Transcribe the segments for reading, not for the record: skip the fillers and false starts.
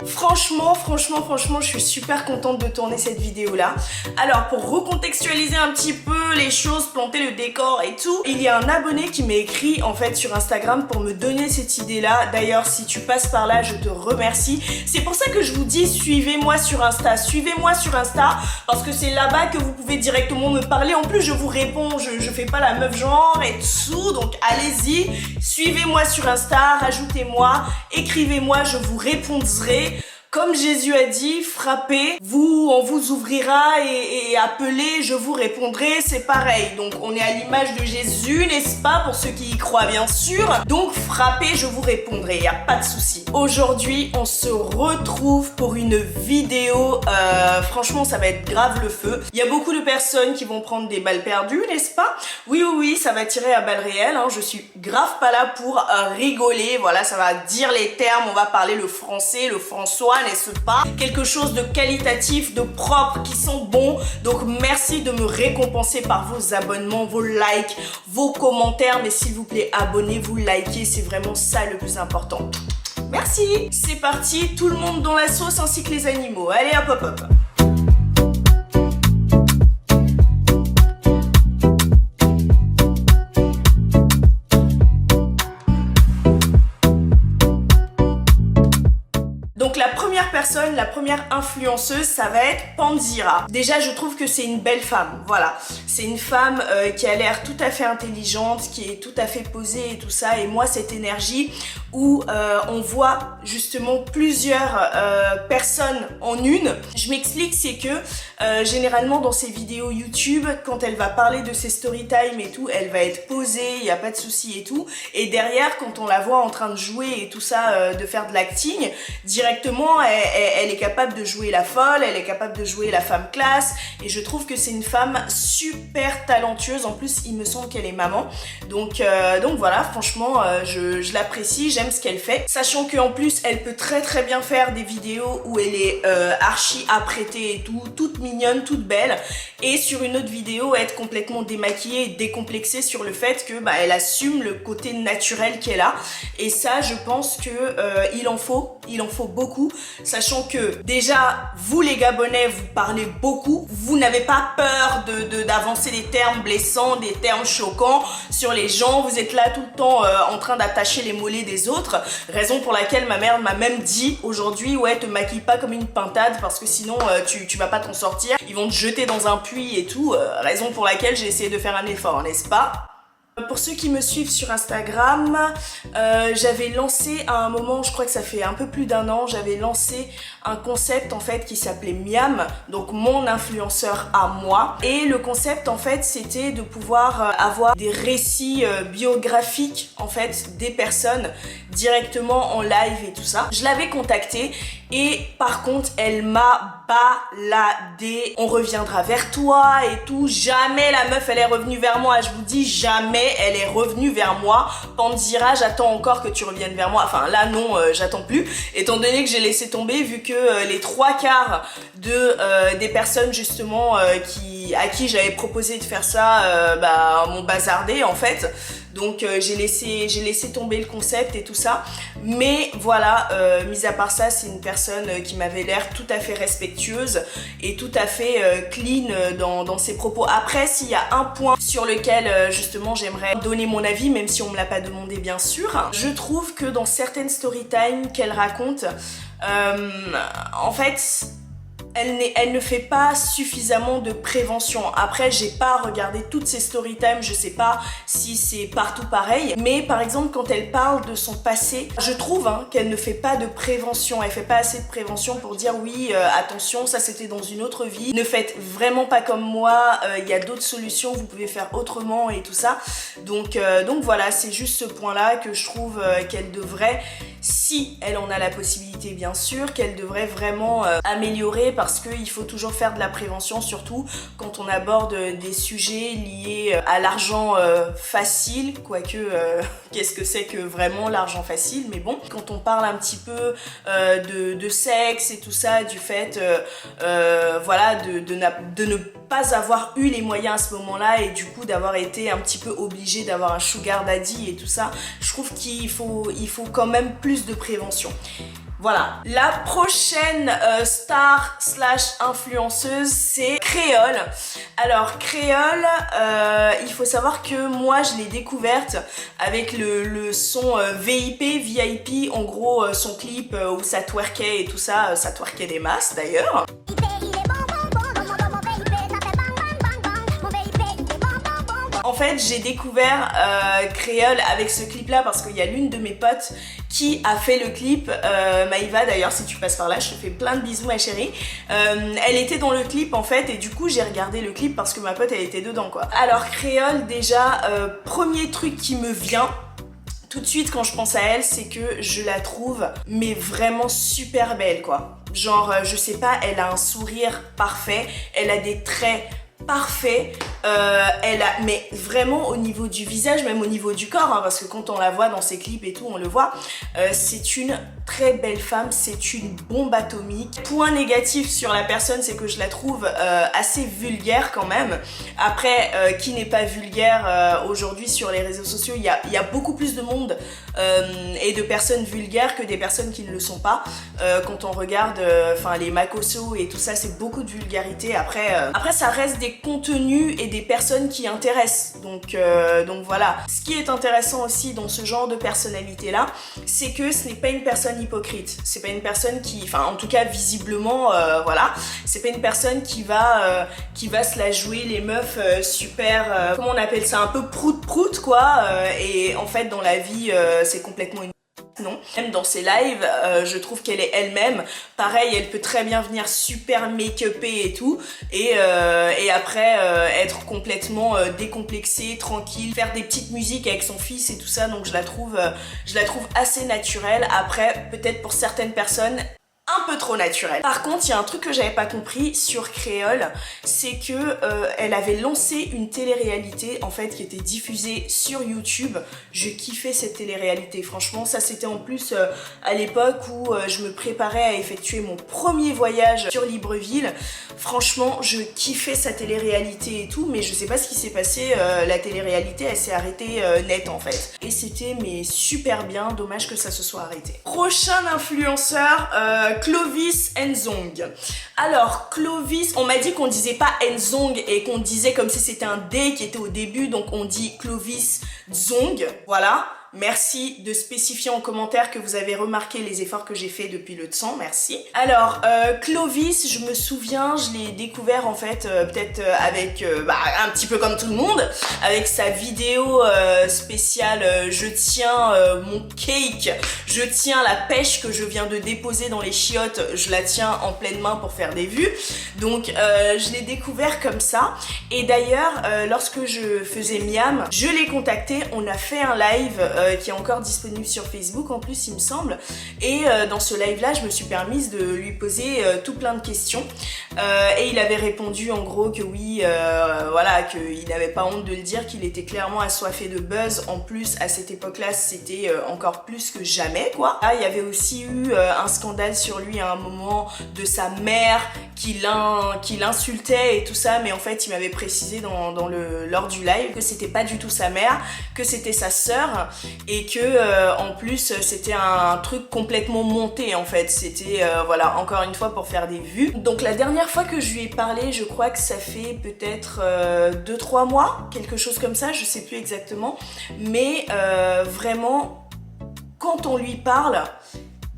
Franchement, je suis super contente de tourner cette vidéo là. Alors pour recontextualiser un petit peu les choses, planter le décor et tout, il y a un abonné qui m'a écrit en fait sur Instagram pour me donner cette idée là. D'ailleurs si tu passes par là, je te remercie. C'est pour ça que je vous dis suivez-moi sur Insta, parce que c'est là-bas que vous pouvez directement me parler. En plus je vous réponds, je fais pas la meuf genre et tout, donc allez-y, suivez-moi sur Insta, rajoutez-moi, écrivez-moi, je vous répondrai. Comme Jésus a dit, frappez, on vous ouvrira et appelez, je vous répondrai, c'est pareil. Donc on est à l'image de Jésus, n'est-ce pas, pour ceux qui y croient bien sûr. Donc frappez, je vous répondrai, y a pas de souci. Aujourd'hui, on se retrouve pour une vidéo, franchement ça va être grave le feu. Il y a beaucoup de personnes qui vont prendre des balles perdues, n'est-ce pas? Oui, ça va tirer à balles réelles, hein. Je suis grave pas là pour rigoler, voilà, ça va dire les termes, on va parler le français, le François, n'est-ce pas? Quelque chose de qualitatif, de propre, qui sont bons. Donc merci de me récompenser par vos abonnements, vos likes, vos commentaires. Mais s'il vous plaît, abonnez-vous, likez, c'est vraiment ça le plus important. Merci. C'est parti, tout le monde dans la sauce ainsi que les animaux. Allez hop. La première influenceuse, ça va être Pandira. Déjà, je trouve que c'est une belle femme, voilà. C'est une femme qui a l'air tout à fait intelligente, qui est tout à fait posée et tout ça. Et moi, cette énergie où on voit justement plusieurs personnes en une. Je m'explique, c'est que généralement dans ses vidéos YouTube, quand elle va parler de ses story time et tout, elle va être posée, il n'y a pas de souci et tout. Et derrière, quand on la voit en train de jouer et tout ça, de faire de l'acting, directement, elle est capable de jouer la folle, elle est capable de jouer la femme classe. Et je trouve que c'est une femme super talentueuse. En plus, il me semble qu'elle est maman. Donc voilà, franchement, je l'apprécie, j'aime ce qu'elle fait. Sachant qu'en plus, elle peut très bien faire des vidéos où elle est archi apprêtée et tout, toute mignonne, toute belle. Et sur une autre vidéo, être complètement démaquillée et décomplexée sur le fait que elle assume le côté naturel qu'elle a. Et ça, je pense que il en faut beaucoup. Sachant que déjà, vous les Gabonais, vous parlez beaucoup. Vous n'avez pas peur d'avancer des termes blessants, des termes choquants sur les gens. Vous êtes là tout le temps en train d'attacher les mollets des autres. Raison pour laquelle ma mère m'a même dit aujourd'hui, ouais, te maquille pas comme une pintade parce que sinon tu vas pas t'en sortir. Ils vont te jeter dans un puits et tout. Raison pour laquelle j'ai essayé de faire un effort, n'est-ce pas? Pour ceux qui me suivent sur Instagram, j'avais lancé à un moment, je crois que ça fait un peu plus d'un an, j'avais lancé un concept en fait qui s'appelait Miam, donc mon influenceur à moi. Et le concept en fait c'était de pouvoir avoir des récits biographiques en fait des personnes directement en live et tout ça. Je l'avais contactée et par contre elle m'a baladé. On reviendra vers toi et tout. Jamais la meuf elle est revenue vers moi, je vous dis jamais elle est revenue vers moi. Pandira, j'attends encore que tu reviennes vers moi. Enfin là non, j'attends plus, étant donné que j'ai laissé tomber vu que les 3/4 des personnes justement à qui j'avais proposé de faire ça m'ont bazardé en fait. Donc j'ai laissé tomber le concept et tout ça. Mais voilà, mis à part ça, c'est une personne qui m'avait l'air tout à fait respectueuse et tout à fait clean dans ses propos. Après, s'il y a un point sur lequel justement j'aimerais donner mon avis, même si on me l'a pas demandé bien sûr, je trouve que dans certaines story time qu'elle raconte, en fait, elle ne fait pas suffisamment de prévention. Après, j'ai pas regardé toutes ses story time, je sais pas si c'est partout pareil. Mais par exemple, quand elle parle de son passé, je trouve qu'elle ne fait pas de prévention. Elle fait pas assez de prévention pour dire oui, attention, ça c'était dans une autre vie. Ne faites vraiment pas comme moi, il y a d'autres solutions, vous pouvez faire autrement et tout ça. Donc voilà, c'est juste ce point-là que je trouve qu'elle devrait, si elle en a la possibilité bien sûr, qu'elle devrait vraiment améliorer, parce qu'il faut toujours faire de la prévention, surtout quand on aborde des sujets liés à l'argent facile, quoique qu'est-ce que c'est que vraiment l'argent facile, mais bon, quand on parle un petit peu de sexe et tout ça, du fait voilà, de ne pas avoir eu les moyens à ce moment-là et du coup d'avoir été un petit peu obligé d'avoir un sugar daddy et tout ça, je trouve qu'il faut quand même plus de prévention. Voilà. La prochaine star slash influenceuse, c'est Créole. Alors Créole, il faut savoir que moi je l'ai découverte avec le son VIP, en gros son clip où ça twerkait et tout ça, ça twerkait des masses d'ailleurs. En fait, j'ai découvert Créole avec ce clip-là parce qu'il y a l'une de mes potes qui a fait le clip, Maïva d'ailleurs, si tu passes par là, je te fais plein de bisous ma chérie. Elle était dans le clip en fait et du coup j'ai regardé le clip parce que ma pote elle était dedans quoi. Alors Créole déjà, premier truc qui me vient tout de suite quand je pense à elle, c'est que je la trouve mais vraiment super belle quoi. Genre je sais pas, elle a un sourire parfait, elle a des traits parfait, mais vraiment au niveau du visage, même au niveau du corps, hein, parce que quand on la voit dans ses clips et tout, on le voit, c'est une très belle femme, c'est une bombe atomique. Point négatif sur la personne, c'est que je la trouve assez vulgaire quand même. Après, qui n'est pas vulgaire aujourd'hui sur les réseaux sociaux, il y a beaucoup plus de monde et de personnes vulgaires que des personnes qui ne le sont pas. Quand on regarde les Makosso et tout ça, c'est beaucoup de vulgarité. Après ça reste des contenus et des personnes qui intéressent. Donc voilà. Ce qui est intéressant aussi dans ce genre de personnalité là, c'est que ce n'est pas une personne hypocrite. C'est pas une personne qui, en tout cas visiblement, voilà, c'est pas une personne qui va se la jouer les meufs super, comment on appelle ça, un peu prout quoi. Et en fait dans la vie c'est complètement une non. Même dans ses lives, je trouve qu'elle est elle-même. Pareil, elle peut très bien venir super make-upée et tout. Et après, être complètement décomplexée, tranquille, faire des petites musiques avec son fils et tout ça. Donc je la trouve assez naturelle. Après, peut-être pour certaines personnes, un peu trop naturel. Par contre, il y a un truc que j'avais pas compris sur Créole, c'est que elle avait lancé une télé-réalité en fait qui était diffusée sur YouTube. Je kiffais cette télé-réalité, franchement, ça c'était en plus à l'époque où je me préparais à effectuer mon premier voyage sur Libreville. Franchement, je kiffais sa télé-réalité et tout, mais je sais pas ce qui s'est passé, la télé-réalité elle s'est arrêtée net en fait. Et c'était mais super bien, dommage que ça se soit arrêté. Prochain influenceur, Clovis Nzong. Alors Clovis, on m'a dit qu'on disait pas Nzong et qu'on disait comme si c'était un D qui était au début, donc on dit Clovis Nzong, voilà. Merci de spécifier en commentaire que vous avez remarqué les efforts que j'ai fait depuis le temps, merci. Alors, Clovis, je me souviens, je l'ai découvert en fait peut-être avec, un petit peu comme tout le monde, avec sa vidéo spéciale je tiens mon cake, je tiens la pêche que je viens de déposer dans les chiottes, je la tiens en pleine main pour faire des vues. Donc, je l'ai découvert comme ça. Et d'ailleurs, lorsque je faisais Miam, je l'ai contacté, on a fait un live qui est encore disponible sur Facebook en plus il me semble, et dans ce live là je me suis permise de lui poser tout plein de questions et il avait répondu en gros que oui, voilà, qu'il n'avait pas honte de le dire, qu'il était clairement assoiffé de buzz. En plus à cette époque là c'était encore plus que jamais quoi. Ah, il y avait aussi eu un scandale sur lui à un moment de sa mère qui l'insultait et tout ça, mais en fait il m'avait précisé lors du live que c'était pas du tout sa mère, que c'était sa sœur, et que en plus c'était un truc complètement monté en fait, c'était voilà, encore une fois pour faire des vues. Donc la dernière fois que je lui ai parlé, je crois que ça fait peut-être 2-3 mois, quelque chose comme ça, je sais plus exactement, mais vraiment quand on lui parle,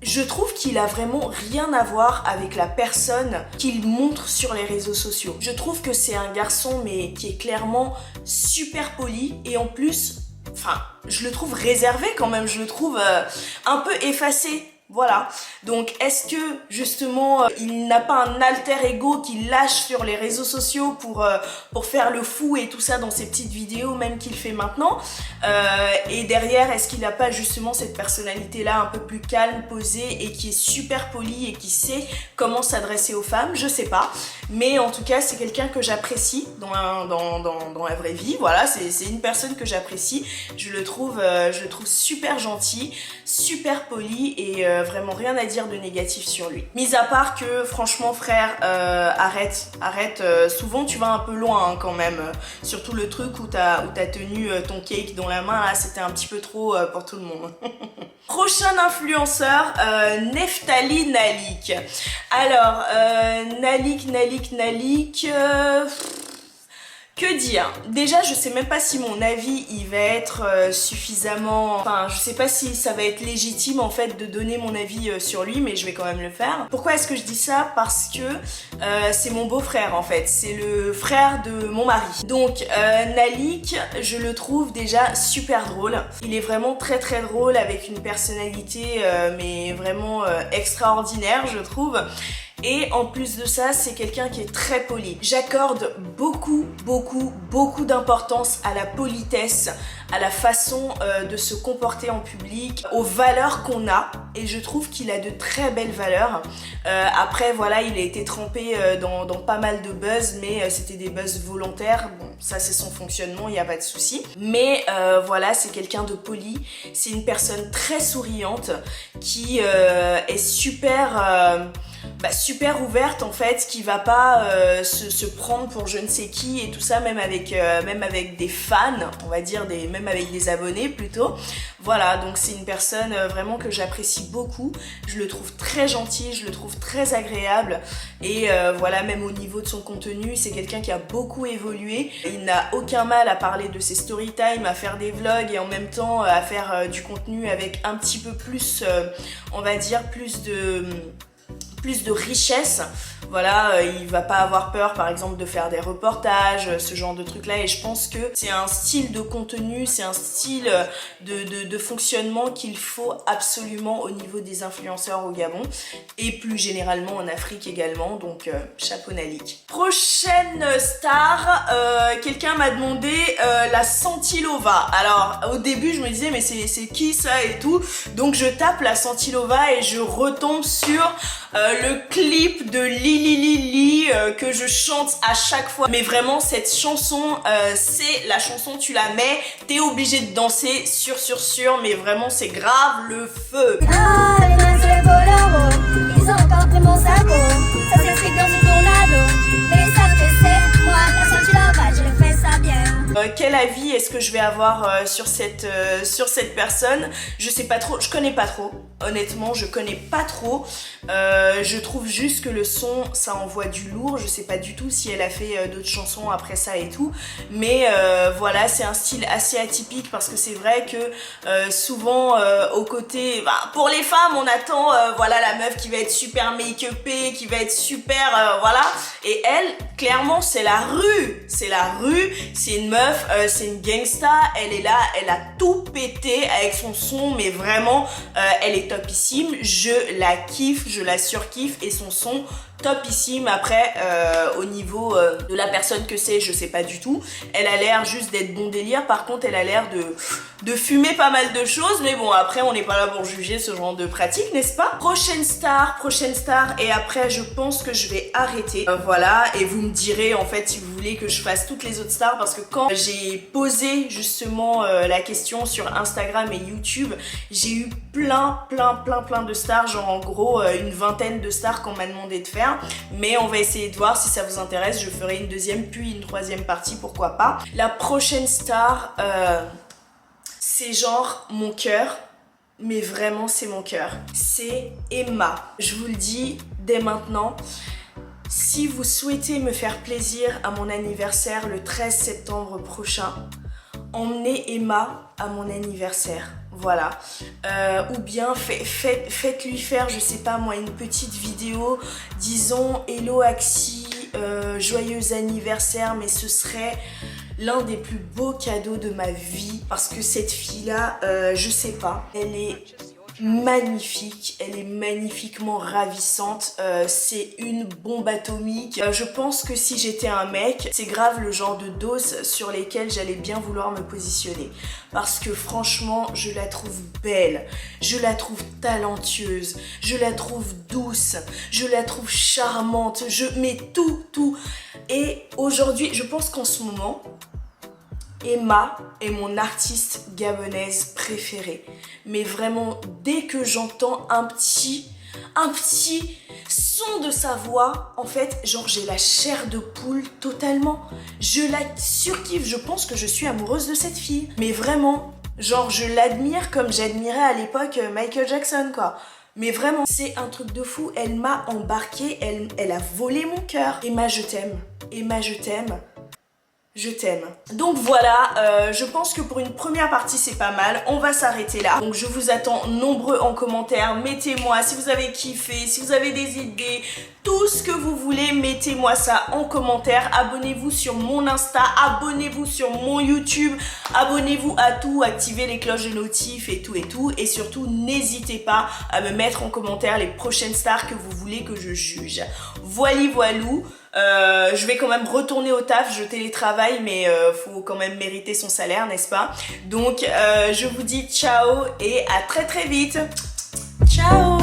je trouve qu'il a vraiment rien à voir avec la personne qu'il montre sur les réseaux sociaux. Je trouve que c'est un garçon mais qui est clairement super poli, et en plus, je le trouve réservé quand même, je le trouve un peu effacé. Voilà, donc est-ce que justement il n'a pas un alter ego qu'il lâche sur les réseaux sociaux pour faire le fou et tout ça dans ses petites vidéos même qu'il fait maintenant, et derrière est-ce qu'il n'a pas justement cette personnalité là un peu plus calme, posée, et qui est super poli et qui sait comment s'adresser aux femmes, je sais pas, mais en tout cas c'est quelqu'un que j'apprécie dans la vraie vie. Voilà, c'est une personne que j'apprécie, je le trouve super gentil, super poli, et vraiment rien à dire de négatif sur lui. Mis à part que franchement frère, arrête, souvent tu vas un peu loin hein, quand même, surtout le truc où t'as tenu ton cake dans la ma main là, c'était un petit peu trop pour tout le monde. Prochain influenceur, Neftali Nalik. Alors, Nalik, que dire? Déjà, je sais même pas si mon avis il va être suffisamment... Enfin, je sais pas si ça va être légitime en fait de donner mon avis sur lui, mais je vais quand même le faire. Pourquoi est-ce que je dis ça? Parce que c'est mon beau-frère en fait. C'est le frère de mon mari. Donc, Nalik, je le trouve déjà super drôle. Il est vraiment très très drôle avec une personnalité mais vraiment extraordinaire, je trouve. Et en plus de ça, c'est quelqu'un qui est très poli. J'accorde beaucoup d'importance à la politesse, à la façon de se comporter en public, aux valeurs qu'on a. Et je trouve qu'il a de très belles valeurs. Après, voilà, il a été trempé dans pas mal de buzz, mais c'était des buzz volontaires. Bon, ça c'est son fonctionnement, il n'y a pas de souci. Mais voilà, c'est quelqu'un de poli. C'est une personne très souriante qui est super ouverte en fait, qui va pas se prendre pour je ne sais qui et tout ça, même avec des fans, on va dire, même avec des abonnés plutôt. Voilà, donc c'est une personne vraiment que j'apprécie beaucoup. Je le trouve très gentil, je le trouve très agréable et voilà, même au niveau de son contenu, c'est quelqu'un qui a beaucoup évolué. Il n'a aucun mal à parler de ses story time, à faire des vlogs et en même temps à faire du contenu avec un petit peu plus, on va dire, plus de richesse. Voilà, il va pas avoir peur par exemple de faire des reportages, ce genre de trucs là, et je pense que c'est un style de contenu, c'est un style de fonctionnement qu'il faut absolument au niveau des influenceurs au Gabon et plus généralement en Afrique également, donc chapeau Nalik. Prochaine star, quelqu'un m'a demandé la Santilova. Alors au début je me disais mais c'est qui ça et tout, donc je tape la Santilova et je retombe sur le clip de Lili que je chante à chaque fois. Mais vraiment cette chanson, c'est la chanson, tu la mets, t'es obligé de danser, sûr, mais vraiment c'est grave le feu. Ah, les mains sur le bolero, ils ont encore pris mon saco, ça s'explique dans ce tornado, mais ils savent que c'est moi, la Santilova, je le fais ça bien. Quel avis est-ce que je vais avoir sur cette personne? Je sais pas trop, je connais pas trop. Honnêtement, je connais pas trop. Je trouve juste que le son, ça envoie du lourd. Je sais pas du tout si elle a fait d'autres chansons après ça et tout. Mais voilà, c'est un style assez atypique parce que c'est vrai que souvent au côté... pour les femmes, on attend voilà, la meuf qui va être super make-upée, qui va être super... voilà. Et elle, clairement, c'est la rue. C'est la rue. C'est une meuf, c'est une gangsta. Elle est là, elle a tout pété avec son son. Mais vraiment, elle est topissime, je la kiffe, je la surkiffe et son son topissime. Après au niveau de la personne que c'est, je sais pas du tout. Elle a l'air juste d'être bon délire, par contre elle a l'air de fumer pas mal de choses, mais bon après on n'est pas là pour juger ce genre de pratique, n'est-ce pas? Prochaine star et après je pense que je vais arrêter. Voilà, et vous me direz en fait si vous voulez que je fasse toutes les autres stars, parce que quand j'ai posé justement la question sur Instagram et YouTube, j'ai eu plein de stars, genre en gros une vingtaine de stars qu'on m'a demandé de faire, mais on va essayer de voir si ça vous intéresse. Je ferai une deuxième puis une troisième partie, pourquoi pas. La prochaine star, c'est genre mon cœur, mais vraiment c'est mon cœur, c'est Emma. Je vous le dis dès maintenant, si vous souhaitez me faire plaisir à mon anniversaire le 13 septembre prochain, emmenez Emma à mon anniversaire. Voilà, ou bien faites-lui faire, je sais pas moi, une petite vidéo disons hello Axi, joyeux anniversaire, mais ce serait l'un des plus beaux cadeaux de ma vie, parce que cette fille là, je sais pas, elle est magnifique, elle est magnifiquement ravissante, c'est une bombe atomique. Je pense que si j'étais un mec, c'est grave le genre de dose sur lesquelles j'allais bien vouloir me positionner, parce que franchement je la trouve belle, je la trouve talentueuse, je la trouve douce, je la trouve charmante, mais tout. Et aujourd'hui, je pense qu'en ce moment, Emma est mon artiste gabonaise préférée. Mais vraiment, dès que j'entends un petit son de sa voix, en fait, genre j'ai la chair de poule totalement. Je la surkiffe, je pense que je suis amoureuse de cette fille. Mais vraiment, genre je l'admire comme j'admirais à l'époque Michael Jackson quoi. Mais vraiment, c'est un truc de fou. Elle m'a embarquée, elle a volé mon cœur. Emma, je t'aime. Emma, je t'aime. Je t'aime. Donc voilà, je pense que pour une première partie c'est pas mal, on va s'arrêter là. Donc je vous attends nombreux en commentaire, mettez-moi si vous avez kiffé, si vous avez des idées, tout ce que vous voulez, mettez-moi ça en commentaire. Abonnez-vous sur mon Insta, abonnez-vous sur mon YouTube, abonnez-vous à tout, activez les cloches de notif et tout. Et surtout, n'hésitez pas à me mettre en commentaire les prochaines stars que vous voulez que je juge. Voilou. Je vais quand même retourner au taf, je télétravaille, mais faut quand même mériter son salaire, n'est-ce pas? Donc je vous dis ciao et à très vite. Ciao.